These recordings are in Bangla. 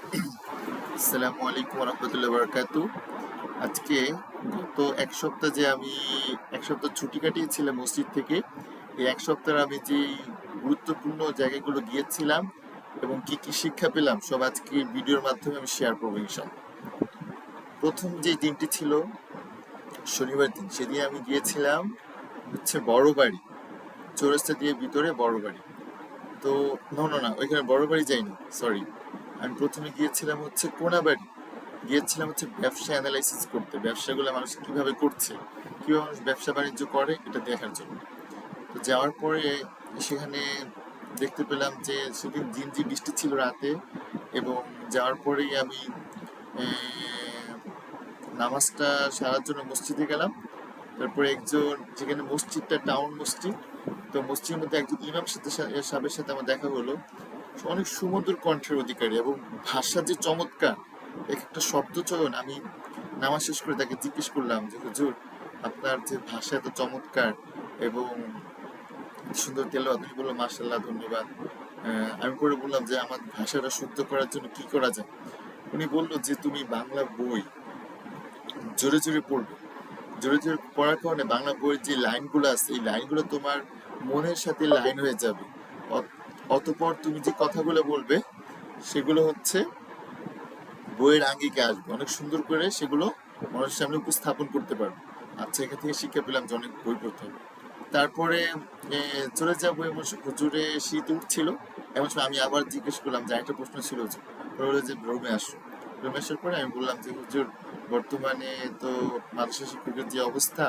আসসালামু আলাইকুম রহমতুল্লাহ বারাকাতু। আজকে গত এক সপ্তাহ যে আমি এক সপ্তাহ ছুটি কাটিয়েছিলাম মসজিদ থেকে, এই এক সপ্তাহে আমি যে গুরুত্বপূর্ণ জায়গাগুলো গিয়েছিলাম এবং কি কি শিক্ষা পেলাম সব আজকে ভিডিওর মাধ্যমে আমি শেয়ার করবো ইনশাল্লাহ। প্রথম যে দিনটি ছিল শনিবার দিন, সেদিন আমি গিয়েছিলাম হচ্ছে বড় বাড়ি, চৌরাস্তা দিয়ে ভিতরে বড় বাড়ি। তো না না না, ওইখানে বড় বাড়ি যাইনি, সরি। আমি প্রথমে গিয়েছিলাম হচ্ছে কোনাবাড়ি, গিয়েছিলাম হচ্ছে ব্যবসা অ্যানালাইসিস করতে, ব্যবসাগুলো মানুষ কিভাবে করছে, কিভাবে মানুষ ব্যবসা বাণিজ্য করে এটা দেখার জন্য। তো যাওয়ার পরে সেখানে দেখতে পেলাম যে সেদিন ঝিমঝিম বৃষ্টি ছিল রাতে, এবং যাওয়ার পরেই আমি নামাজটা সারার জন্য মসজিদে গেলাম। তারপরে একজন, যেখানে মসজিদটা টাউন মসজিদ, তো মসজিদের মধ্যে একজন ইমাম সাহেবের সাথে আমার দেখা হলো। অনেক সুমধুর কণ্ঠের অধিকারী এবং ভাষা যে চমৎকার, এক একটা শব্দ চয়ন। আমি নামাজ শেষ করে তাকে জিজ্ঞেস করলাম যে হুজুর, আপনার যে ভাষা এত চমৎকার এবং সুন্দর তেলাওয়াত, উনি বললো মাশাআল্লাহ, ধন্যবাদ। আমি পরে বললাম যে আমার ভাষাটা শুদ্ধ করার জন্য কি করা যায়। উনি বললো যে তুমি বাংলা বই জোরে জোরে পড়বে, জোরে জোরে পড়ার কারণে বাংলা বইয়ের যে লাইনগুলো আছে এই লাইনগুলো তোমার মনের সাথে লাইন হয়ে যাবে। অতপর তুমি যে কথাগুলো বলবে সেগুলো হচ্ছে বইয়ের আঙ্গিকে আসবে, অনেক সুন্দর করে সেগুলো মানুষের সামনে উপস্থাপন করতে পারবে। আচ্ছা, এখান থেকে শিক্ষা পেলাম যে অনেক বই পড়তে হবে। তারপরে চলে যাবো, এমন হুজুরে শীত উঠছিল। এমন সময় আমি আবার জিজ্ঞেস করলাম যে একটা প্রশ্ন ছিল যে, বললো যে রুমে আসো। রুমে আসার পরে আমি বললাম যে হুজুর, বর্তমানে তো মাদ্রাসা শিক্ষকের যে অবস্থা,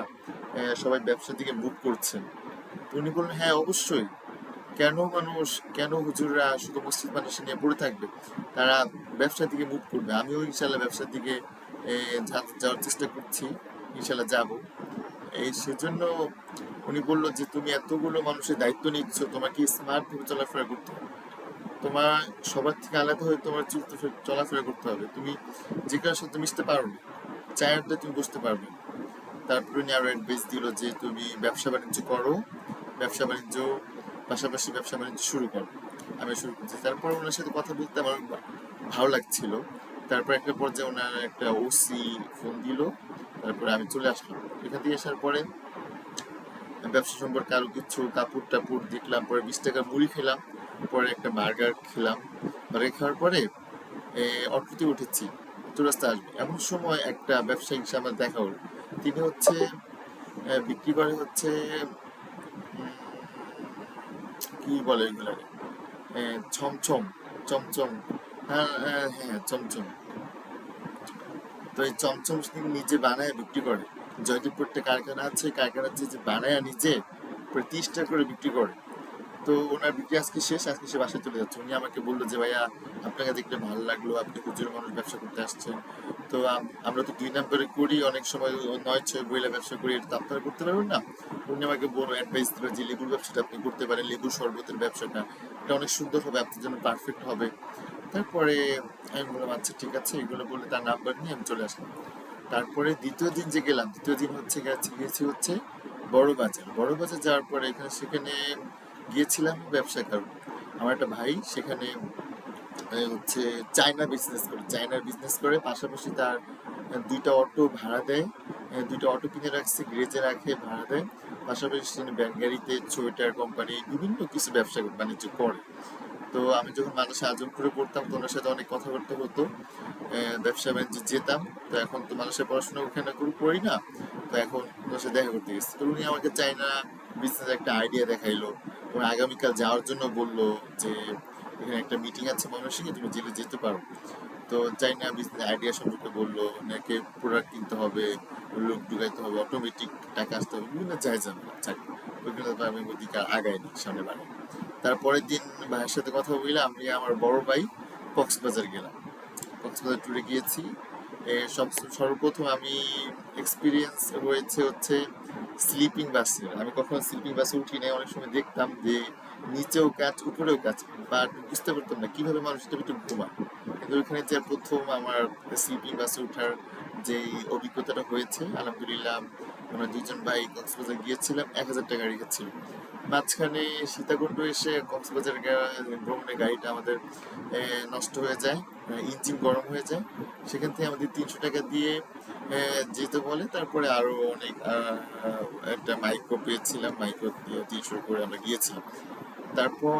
সবাই ব্যবসার দিকে মুভ করছেন। তো উনি বললেন হ্যাঁ অবশ্যই, কেন মানুষ, কেন হুজুররা শুধু মসজিদ মাদ্রাসা নিয়ে পড়ে থাকবে, তারা ব্যবসার দিকে মুভ করবে। আমিও ইনশাল্লাহ ব্যবসার দিকে যাওয়ার চেষ্টা করছি, ইনশাল্লাহ যাব। এই সেজন্য উনি বললো যে তুমি এতগুলো মানুষের দায়িত্ব নিচ্ছ, তোমাকে স্মার্ট ভাবে চলাফেরা করতে হবে, তোমার সবার থেকে আলাদা হয়ে তোমার চলাফেরা করতে হবে। তুমি যে কারোর সাথে মিশতে পারো না, চায়ের আড্ডায় তুমি বসতে পারবে না। তারপরে উনি আরো অ্যাডভাইস দিল যে তুমি ব্যবসা বাণিজ্য করো, ব্যবসা বাণিজ্য পাশাপাশি ব্যবসা বাণিজ্য শুরু করো। আমি শুরু করছি। তারপর ওনার সাথে কথা বলতে আমার ভালো লাগছিল। তারপর একটা পর্যায়ে ওনার একটা ওসি ফোন দিল। তারপরে আমি চলে আসলাম। এখান থেকে আসার পরে ব্যবসা সম্পর্কে আরো কিছু কাপড় টাপড় দেখলাম, পরে 20 টাকার মুড়ি খেলাম, পরে একটা বার্গার খেলাম। বার্গার খাওয়ার পরে অটোতে উঠেছি, চৌরাস্তা আসবে, এমন সময় একটা ব্যবসায়ীর সাথে আমার দেখা হলো। তিনি হচ্ছে বিক্রি করে হচ্ছে কি বলে এগুলো, ছমছম, চমচম, হ্যাঁ হ্যাঁ হ্যাঁ চমচম। তো এই চমচম তিনি নিজে বানায় বিক্রি করে। জয়দেবপুর একটা কারখানা আছে, কারখানার যে বানায় নিজে 30 টাকা করে বিক্রি করে। তো ওনার বিক্রি আজকে শেষ, আজকে সে বাসায় চলে যাচ্ছে। উনি আমাকে বললো যে ভাইয়া, আপনাকে দেখলে ভালো লাগলো, আপনি হুজুরের মানুষ ব্যবসা করতে আসছেন। তো আমরা তো 2 নম্বরে করি, অনেক সময় 9-6 বইলা ব্যবসা করি, এটা তো আপনারা করতে পারবেন না। উনি আমাকে বললো, অ্যাডভাইস দিল যে লেবুর ব্যবসাটা আপনি করতে পারেন, লেবুর শরবতের ব্যবসাটা, এটা অনেক সুন্দর হবে, আপনার জন্য পারফেক্ট হবে। তারপরে আমি বললাম আচ্ছা ঠিক আছে, এগুলো বলে তার নাম্বার নিয়ে আমি চলে আসলাম। তারপরে দ্বিতীয় দিন যে গেলাম, দ্বিতীয় দিন গেছি হচ্ছে বড় বাজার। বড় বাজার যাওয়ার পরে সেখানে গিয়েছিলাম ব্যবসা কারণ আমার একটা ভাই সেখানে হচ্ছে চায়নার বিজনেস করে, পাশাপাশি তার 2টা অটো ভাড়া দেয়, 2টা অটো কিনে রাখছে, গ্রেজে রাখে, ভাড়া দেয়। পাশাপাশি তিনি ব্যান গাড়িতে সোয়েটার কোম্পানি বিভিন্ন কিছু ব্যবসা বাণিজ্য করে। তো আমি যখন মানুষে আজমপুরে পড়তাম তো ওনার সাথে অনেক কথাবার্তা হতো, ব্যবসা বাণিজ্যে যেতাম। তো এখন তো মানুষের পড়াশোনা ওখানে করি না, তো এখন ওনার সাথে দেখা করতে গেছি। তো উনি আমাকে চায়না বিজনেস একটা আইডিয়া দেখাইলো এবং আগামীকাল যাওয়ার জন্য বললো যে এখানে একটা মিটিং আছে ময়মনসিংহে, তুমি জেলে যেতে পারো। তো চাইনা বিজনেস আইডিয়া সম্পর্কে বললো, ওনাকে প্রোডাক্ট কিনতে হবে, লোক ঢুকাইতে হবে, অটোমেটিক টাকা আসতে হবে, বিভিন্ন জায়গা ওইগুলো আমি ওদিকে আগাইনি, সামনে বাড়াই। তারপরের দিন ভাইয়ের সাথে কথা বললাম, আমি আমার বড় ভাই কক্সবাজার গেলাম, কক্সবাজার ট্যুরে গিয়েছি। সব সর্বপ্রথম আমি এক্সপিরিয়েন্স হয়েছে হচ্ছে স্লিপিং বাসে। আমি কখনো স্লিপিং বাসে উঠি নাই, অনেক সময় দেখতাম যে নিচেও কাজ উপরেও কাজ, বাট বুঝতে পারতাম না কিভাবে মানুষ এটা একটু ঘুমায়। কিন্তু ওইখানে যে প্রথম আমার স্লিপিং বাসে ওঠার যে অভিজ্ঞতাটা হয়েছে, আলহামদুলিল্লাহ। আমরা 2জন ভাই কক্সবাজার গিয়েছিলাম, 1000 টাকা রেখেছিল। মাঝখানে সীতাকুণ্ড এসে কক্সবাজার ভ্রমণের গাড়িটা আমাদের নষ্ট হয়ে যায়, ইঞ্জিন গরম হয়ে যায়। সেখান থেকে আমাদের 300 টাকা দিয়ে যেতে বলে। তারপরে আরো অনেক একটা মাইক্রো পেয়েছিলাম, মাইক্রো দিয়ে 300 করে আমরা গিয়েছিলাম। তারপর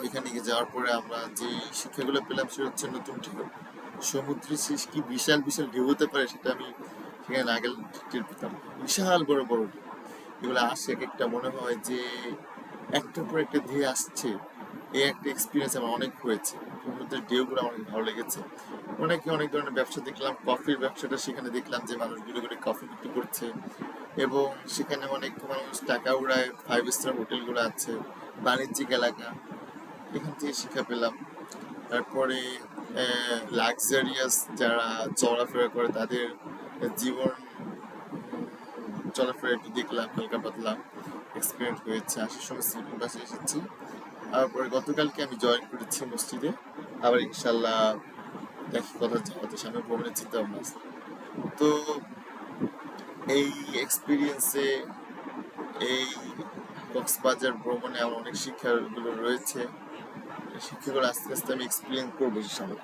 ওইখানে গিয়ে যাওয়ার পরে আমরা যে শিক্ষাগুলো পেলাম সেটা হচ্ছে নতুন ঢেউ। সমুদ্রের শেষ কি বিশাল বিশাল ঢেউ হতে পারে সেটা আমি সেখানে না গেলে টের পেতাম না। বিশাল বড় বড় ঢেউ, এগুলো আসছে এক একটা মনে হয় যে একটার পর একটা ধেয়ে আসছে। এই একটা এক্সপিরিয়েন্স আমার অনেক হয়েছে। সমুদ্রের ঢেউগুলো আমার অনেক ভালো লেগেছে। অনেকে অনেক ধরনের ব্যবসা দেখলাম, কফির ব্যবসাটা সেখানে দেখলাম যে মানুষ ঘুরে ঘুরে কফি বিক্রি করছে, এবং সেখানে অনেক মানুষ টাকা উড়ায়। 5 স্টার হোটেলগুলো আছে, বাণিজ্যিক এলাকা, এখান থেকে শিক্ষা পেলাম। তারপরে লাক্সারিয়াস যারা চলাফেরা করে তাদের জীবন চলাফেরা একটু দেখলাম, হালকা পাতলা এক্সপিরিয়েন্স হয়েছে। আসার সময় স্লিপিং বাসে এসেছি। তারপরে গতকালকে আমি জয়েন করেছি মসজিদে। আবার ইনশাল্লাহ দেখি কথা যাওয়াতে সামনে ভ্রমণের চিন্তা ভাবনা আছে। তো এই এক্সপিরিয়েন্সে, এই কক্সবাজার ভ্রমণে আমার অনেক শিক্ষাগুলো রয়েছে। এই শিক্ষাগুলো আস্তে আস্তে আমি এক্সপিরিয়েন্স করবো ইনশাল্লাহ।